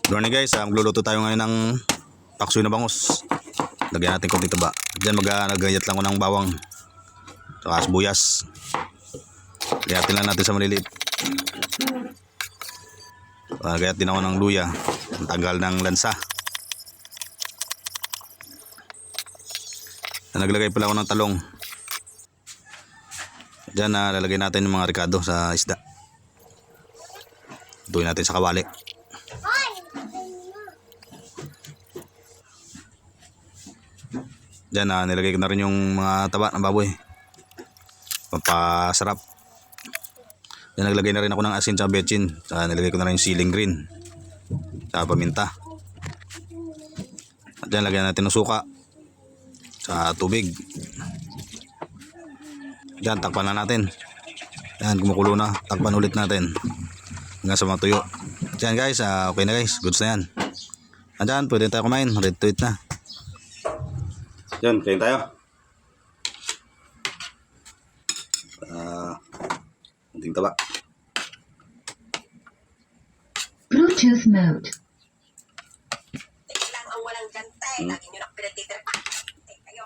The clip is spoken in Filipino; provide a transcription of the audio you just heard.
Good morning guys, magluluto tayo ngayon ng paksoy na bangus. Lagyan natin konting taba. Diyan nagayat lang ko ng bawang saka sibuyas. Gayatin lang natin sa maliliit. Gayat din ako ng luya. Ang tagal ng lansa. Naglagay pala ako ng talong. Diyan lalagay natin yung mga ricado sa isda. Tuloy natin sa kawali. Diyan nilagay ko na rin yung mga taba ng baboy. Pampasarap. Diyan naglagay na rin ako ng asin sa betchin. Nilagay ko na rin yung siling green. Sa paminta. At diyan lagyan natin ng suka. Sa tubig. Diyan takpan na natin. Diyan kumukulo na. Takpan ulit natin. Hanggang sa matuyo. Diyan guys, okay na guys. Goods na yan. Diyan pwede tayo kumain. Ready to eat na. Yan, kain tayo. Kunting taba. Bluetooth mode. Lang ang walang gantay. Lagi nyo na pinatitirpa. Kayo.